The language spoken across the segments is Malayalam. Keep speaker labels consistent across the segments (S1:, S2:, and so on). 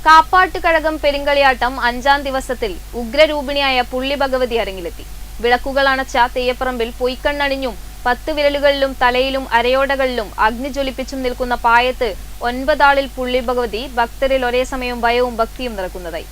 S1: കാപ്പാട്ടുകഴകം പെരിങ്കളിയാട്ടം 5-ാം ദിവസത്തിൽ ഉഗ്രരൂപിണിയായ പുള്ളി ഭഗവതി അരങ്ങിലെത്തി. വിളക്കുകൾ അണച്ച തെയ്യപ്പറമ്പിൽ പൊയ്ക്കണ്ണണിഞ്ഞും 10 വിരലുകളിലും തലയിലും അരയോടകളിലും അഗ്നി ജ്വലിപ്പിച്ചും നിൽക്കുന്ന പായത്ത് 9 ആളിൽ പുള്ളി ഭഗവതി ഭക്തരിൽ ഒരേ സമയം ഭയവും ഭക്തിയും നിറക്കുന്നതായി.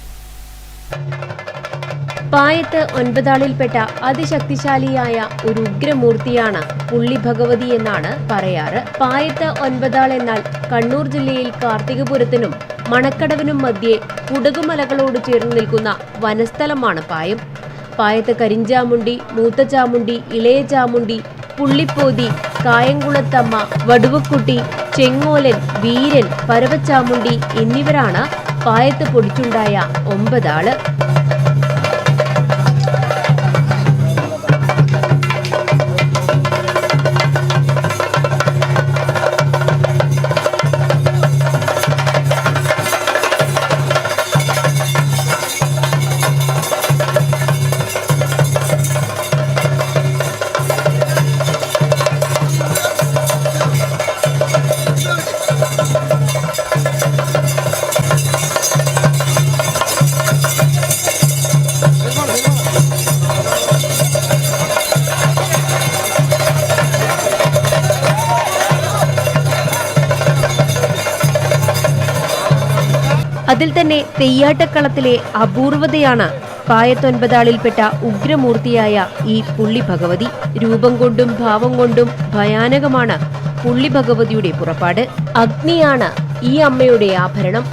S2: പായത്ത് 9 ആളിൽപ്പെട്ട അതിശക്തിശാലിയായ ഒരു ഉഗ്രമൂർത്തിയാണ് പുള്ളി ഭഗവതി എന്നാണ് പറയാറ്. പായത്ത് 9 ആൾ എന്നാൽ കണ്ണൂർ ജില്ലയിൽ കാർത്തികപുരത്തിനും മണക്കടവിനും മധ്യേ കുടകുമലകളോട് ചേർന്ന് നിൽക്കുന്ന വനസ്ഥലമാണ് പായം. പായത്ത് കരിഞ്ചാമുണ്ടി, മൂത്ത ചാമുണ്ടി, ഇളയ ചാമുണ്ടി, പുള്ളിപ്പോതി, കായംകുളത്തമ്മ, വടുവക്കുട്ടി, ചെങ്ങോലൻ, വീരൻ, പരവച്ചാമുണ്ടി എന്നിവരാണ് പായത്ത് പൊടിച്ചുണ്ടായ 9 ആള്. അതിൽ തന്നെ തെയ്യാട്ടക്കളത്തിലെ അപൂർവതയാണ് പായത്ത് 9 ആളിൽപ്പെട്ട ഉഗ്രമൂർത്തിയായ ഈ പുള്ളി ഭഗവതി. രൂപം കൊണ്ടും ഭാവം കൊണ്ടും ഭയാനകമാണ് പുള്ളി ഭഗവതിയുടെ പുറപ്പാട്. അഗ്നിയാണ് ഈ അമ്മയുടെ ആഭരണം.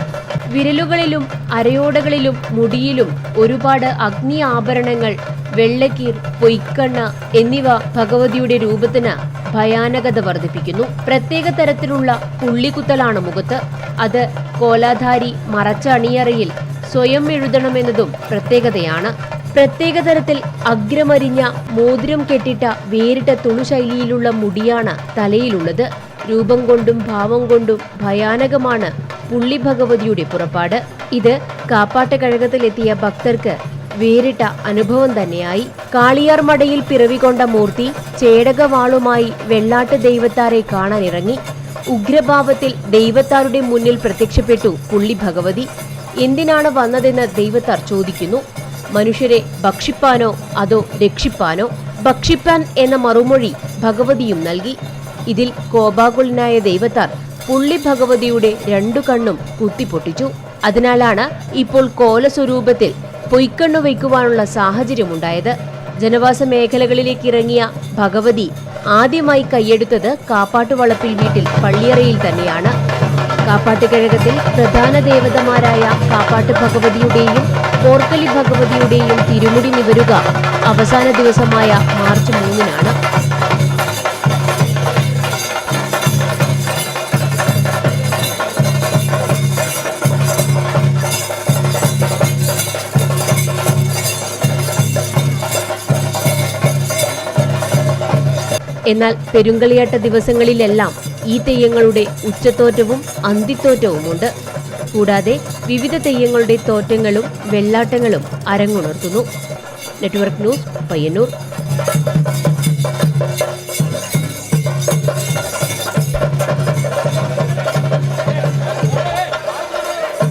S2: വിരലുകളിലും അരയോടകളിലും മുടിയിലും ഒരുപാട് അഗ്നി ആഭരണങ്ങൾ, വെള്ളക്കീർ, പൊയ്ക്കണ്ണ എന്നിവ ഭഗവതിയുടെ രൂപത്തിന് ഭയാനകത വർദ്ധിപ്പിക്കുന്നു. പ്രത്യേക തരത്തിലുള്ള പുള്ളിക്കുത്തലാണ് മുഖത്ത്. അത് കോലാധാരി മറച്ച അണിയറയിൽ സ്വയം എഴുതണമെന്നതും പ്രത്യേകതയാണ്. പ്രത്യേക തരത്തിൽ അഗ്രമരിഞ്ഞ മോതിരം കെട്ടിട്ട വേറിട്ട തുളുശൈലിയിലുള്ള മുടിയാണ് തലയിലുള്ളത്. രൂപം കൊണ്ടും ഭാവം കൊണ്ടും ഭയാനകമാണ് പുള്ളി ഭഗവതിയുടെ പുറപ്പാട്. ഇത് കാപ്പാട്ടുകഴകത്തിലെത്തിയ ഭക്തർക്ക് വേറിട്ട അനുഭവം തന്നെയായി. കാളിയാർ മടയിൽ പിറവികൊണ്ട മൂർത്തി ചേടകവാളുമായി വെള്ളാട്ട് ദൈവത്താരെ കാണാനിറങ്ങി. ഉഗ്രഭാവത്തിൽ ദൈവത്താരുടെ മുന്നിൽ പ്രത്യക്ഷപ്പെട്ടു പുള്ളി ഭഗവതി. എന്തിനാണ് വന്നതെന്ന് ദൈവത്താർ ചോദിക്കുന്നു. മനുഷ്യരെ ഭക്ഷിപ്പാനോ അതോ രക്ഷിപ്പാനോ? ഭക്ഷിപ്പാൻ എന്ന മറുമൊഴി ഭഗവതിയും നൽകി. ഇതിൽ കോപാകുലനായ ദൈവത്താർ പുള്ളി ഭഗവതിയുടെ 2 കണ്ണും കുത്തിപ്പൊട്ടിച്ചു. അതിനാലാണ് ഇപ്പോൾ കോലസ്വരൂപത്തിൽ പൊയ്ക്കണ്ണു വയ്ക്കുവാനുള്ള സാഹചര്യമുണ്ടായത്. ജനവാസ മേഖലകളിലേക്ക് ഇറങ്ങിയ ഭഗവതി ആദ്യമായി കൈയെടുത്തത് കാപ്പാട്ടുവളപ്പിൽ വീട്ടിൽ പള്ളിയറയിൽ തന്നെയാണ്. കാപ്പാട്ടുകഴകത്തിൽ പ്രധാന ദേവതമാരായ കാപ്പാട്ട് ഭഗവതിയുടെയും പോർക്കലി ഭഗവതിയുടെയും തിരുമുടി നിവരുക അവസാന ദിവസമായ മാർച്ച് 3-നാണ്. എന്നാൽ പെരുങ്കളിയാട്ട ദിവസങ്ങളിലെല്ലാം ഈ തെയ്യങ്ങളുടെ ഉച്ചത്തോറ്റവും അന്തിത്തോറ്റവുമുണ്ട്. കൂടാതെ വിവിധ തെയ്യങ്ങളുടെ തോറ്റങ്ങളും വെള്ളാട്ടങ്ങളും അരങ്ങുണർത്തുന്നു. Network news, Payyanur.